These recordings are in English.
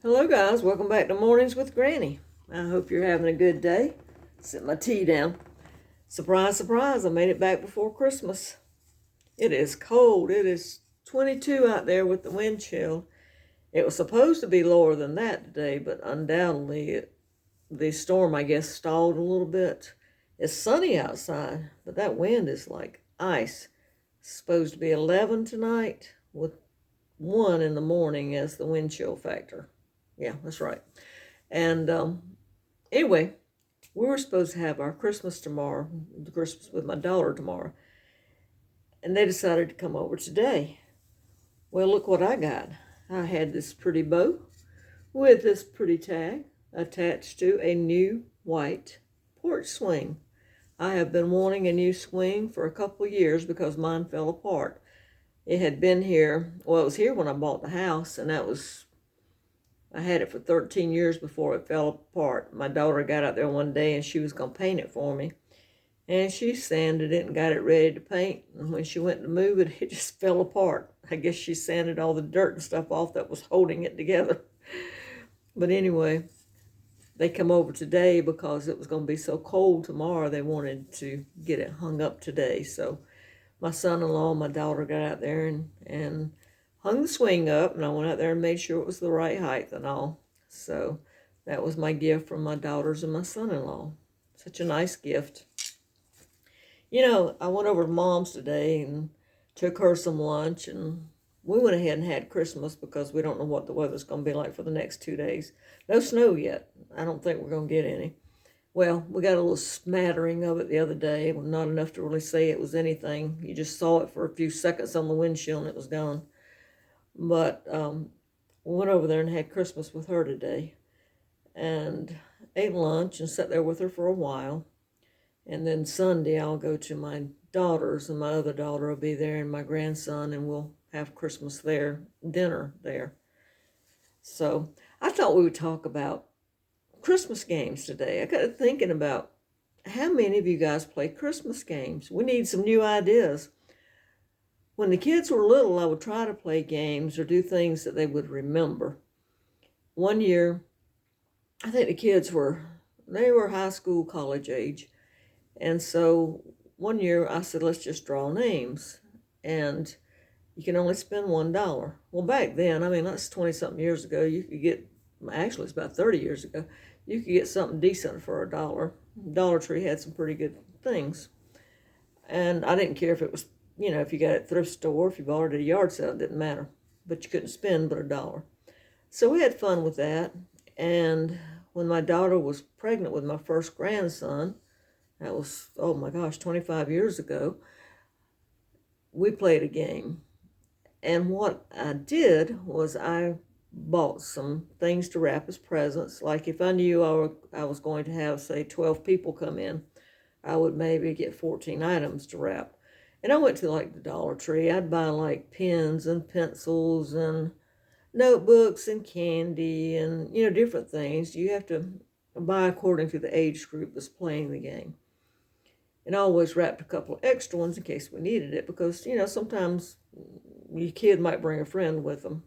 Hello guys, welcome back to Mornings with Granny. I hope you're having a good day. Set my tea down. Surprise, surprise, I made it back before Christmas. It is cold. It is 22 out there with the wind chill. It was supposed to be lower than that today, but undoubtedly the storm, I guess, stalled a little bit. It's sunny outside, but that wind is like ice. It's supposed to be 11 tonight with 1 in the morning as the wind chill factor. Yeah, that's right. And anyway, we were supposed to have our Christmas tomorrow, Christmas with my daughter tomorrow. And they decided to come over today. Well, look what I got. I had this pretty bow with this pretty tag attached to a new white porch swing. I have been wanting a new swing for a couple of years because mine fell apart. It had been here, well, it was here when I bought the house, and I had it for 13 years before it fell apart. My daughter got out there one day and she was going to paint it for me. And she sanded it and got it ready to paint. And when she went to move it, it just fell apart. I guess she sanded all the dirt and stuff off that was holding it together. But anyway, they come over today because it was going to be so cold tomorrow. They wanted to get it hung up today. So my son-in-law and my daughter got out there and hung the swing up, and I went out there and made sure it was the right height and all. So that was my gift from my daughters and my son-in-law. Such a nice gift. You know, I went over to Mom's today and took her some lunch, and we went ahead and had Christmas because we don't know what the weather's going to be like for the next 2 days. No snow yet. I don't think we're going to get any. Well, we got a little smattering of it the other day. Not enough to really say it was anything. You just saw it for a few seconds on the windshield and it was gone. But we went over there and had Christmas with her today and ate lunch and sat there with her for a while. And then Sunday I'll go to my daughter's, and my other daughter will be there and my grandson, and we'll have Christmas there, dinner there. So I thought we would talk about Christmas games today. I got thinking about how many of you guys play Christmas games. We need some new ideas. When the kids were little, I would try to play games or do things that they would remember. One year, I think the kids were high school, college age. And so one year I said, let's just draw names. And you can only spend $1. Well, back then, I mean, that's 20-something years ago. You could get, actually it's about 30 years ago, you could get something decent for $1. Dollar Tree had some pretty good things. And I didn't care if it was, you know, if you got it at a thrift store, if you bought it at a yard sale, it didn't matter. But you couldn't spend but $1. So we had fun with that. And when my daughter was pregnant with my first grandson, that was, oh my gosh, 25 years ago, we played a game. And what I did was I bought some things to wrap as presents. Like if I knew I was going to have, say, 12 people come in, I would maybe get 14 items to wrap. And I went to like the Dollar Tree. I'd buy like pens and pencils and notebooks and candy and, you know, different things. You have to buy according to the age group that's playing the game. And I always wrapped a couple of extra ones in case we needed it because, you know, sometimes your kid might bring a friend with them.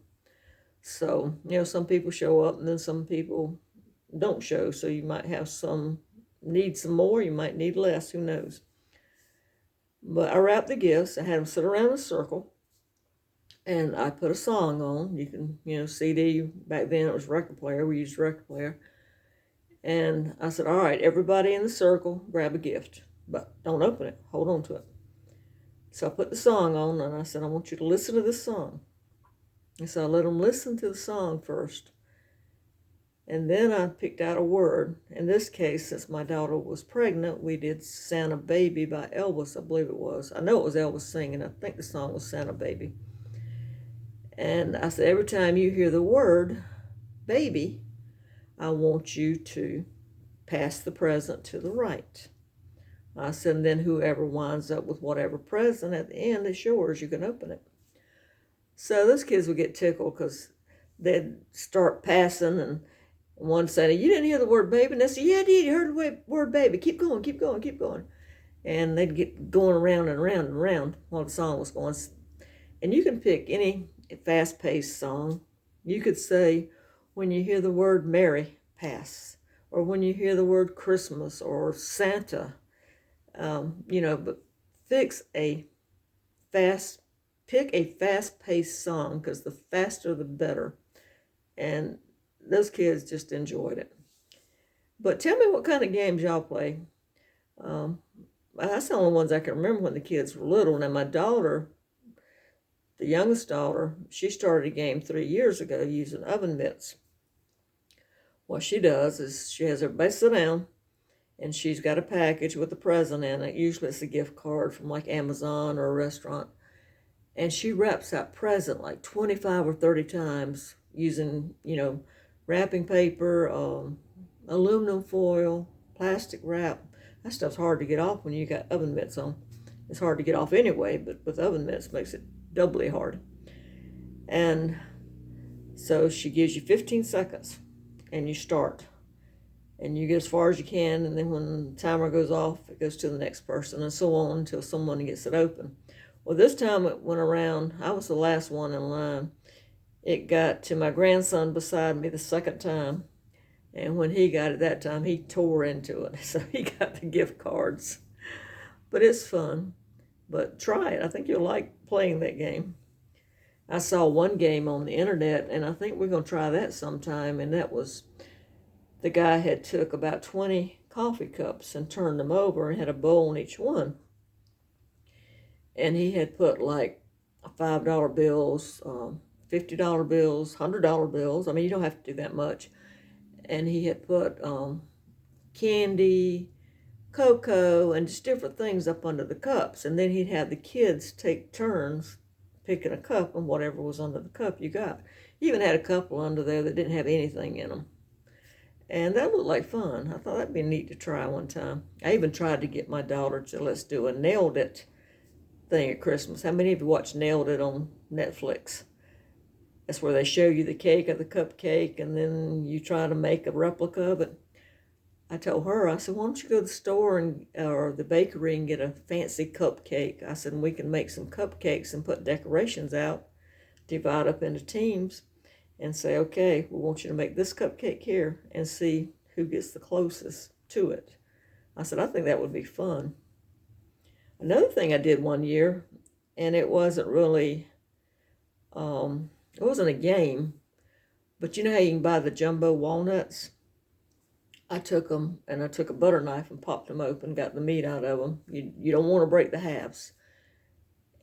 So, you know, some people show up and then some people don't show. So you might have need some more, you might need less, who knows. But I wrapped the gifts. I had them sit around in a circle, and I put a song on. You can, you know, CD. Back then it was record player. We used record player. And I said, all right, everybody in the circle, grab a gift, but don't open it. Hold on to it. So I put the song on, and I said, I want you to listen to this song. And so I let them listen to the song first. And then I picked out a word. In this case, since my daughter was pregnant, we did Santa Baby by Elvis, I believe it was. I know it was Elvis singing. I think the song was Santa Baby. And I said, every time you hear the word baby, I want you to pass the present to the right. I said, and then whoever winds up with whatever present at the end is yours. You can open it. So those kids would get tickled because they'd start passing, and one said, you didn't hear the word baby? And they said, yeah, I did. You heard the word baby. Keep going, keep going, keep going. And they'd get going around and around and around while the song was going. And you can pick any fast-paced song. You could say, when you hear the word Mary pass, or when you hear the word Christmas or Santa, but fix a fast, pick a fast-paced song, because the faster the better. And those kids just enjoyed it. But tell me what kind of games y'all play. That's the only ones I can remember when the kids were little. Now my daughter, the youngest daughter, she started a game 3 years ago using oven mitts. What she does is she has everybody sit down, and she's got a package with a present in it. Usually it's a gift card from like Amazon or a restaurant. And she wraps that present like 25 or 30 times using, wrapping paper, aluminum foil, plastic wrap. That stuff's hard to get off when you got oven mitts on. It's hard to get off anyway, but with oven mitts it makes it doubly hard. And so she gives you 15 seconds, and you start. And you get as far as you can, and then when the timer goes off, it goes to the next person, and so on until someone gets it open. Well, this time it went around. I was the last one in line. It got to my grandson beside me the second time. And when he got it that time, he tore into it. So he got the gift cards. But it's fun. But try it. I think you'll like playing that game. I saw one game on the internet, and I think we're going to try that sometime. And that was, the guy had took about 20 coffee cups and turned them over and had a bowl in each one. And he had put like $5 bills, $50 bills, $100 bills. I mean, you don't have to do that much. And he had put candy, cocoa, and just different things up under the cups. And then he'd have the kids take turns picking a cup, and whatever was under the cup you got. He even had a couple under there that didn't have anything in them. And that looked like fun. I thought that'd be neat to try one time. I even tried to get my daughter to let's do a Nailed It thing at Christmas. How many of you watch Nailed It on Netflix? That's where they show you the cake or the cupcake, and then you try to make a replica of it. I told her, I said, why don't you go to the store or the bakery and get a fancy cupcake? I said, and we can make some cupcakes and put decorations out, divide up into teams, and say, okay, we want you to make this cupcake here and see who gets the closest to it. I said, I think that would be fun. Another thing I did one year, and it wasn't really, it wasn't a game, but you know how you can buy the jumbo walnuts? I took them, and I took a butter knife and popped them open, got the meat out of them. You don't want to break the halves.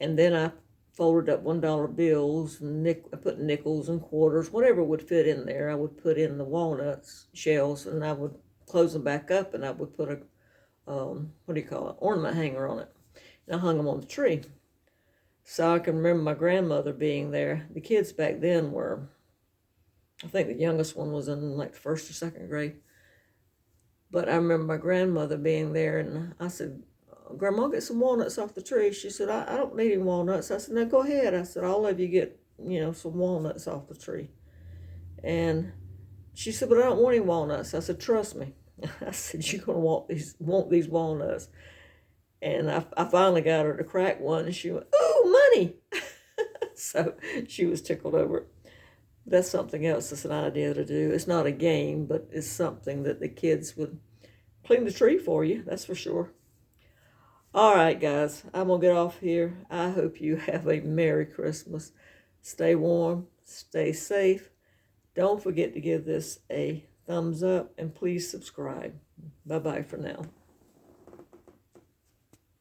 And then I folded up $1 bills, and I put nickels and quarters, whatever would fit in there. I would put in the walnuts shells, and I would close them back up, and I would put a, ornament hanger on it. And I hung them on the tree. So I can remember my grandmother being there. The kids back then were, I think the youngest one was in like the first or second grade. But I remember my grandmother being there, and I said, Grandma, get some walnuts off the tree. She said, I don't need any walnuts. I said, no, go ahead. I said, all of you get, some walnuts off the tree. And she said, but I don't want any walnuts. I said, trust me. I said, you're going to want these walnuts. And I finally got her to crack one, and she went, ooh, money. So she was tickled over it. That's something else that's an idea to do. It's not a game, but it's something that the kids would clean the tree for you, that's for sure. All right, guys, I'm going to get off here. I hope you have a Merry Christmas. Stay warm, stay safe. Don't forget to give this a thumbs up, and please subscribe. Bye-bye for now.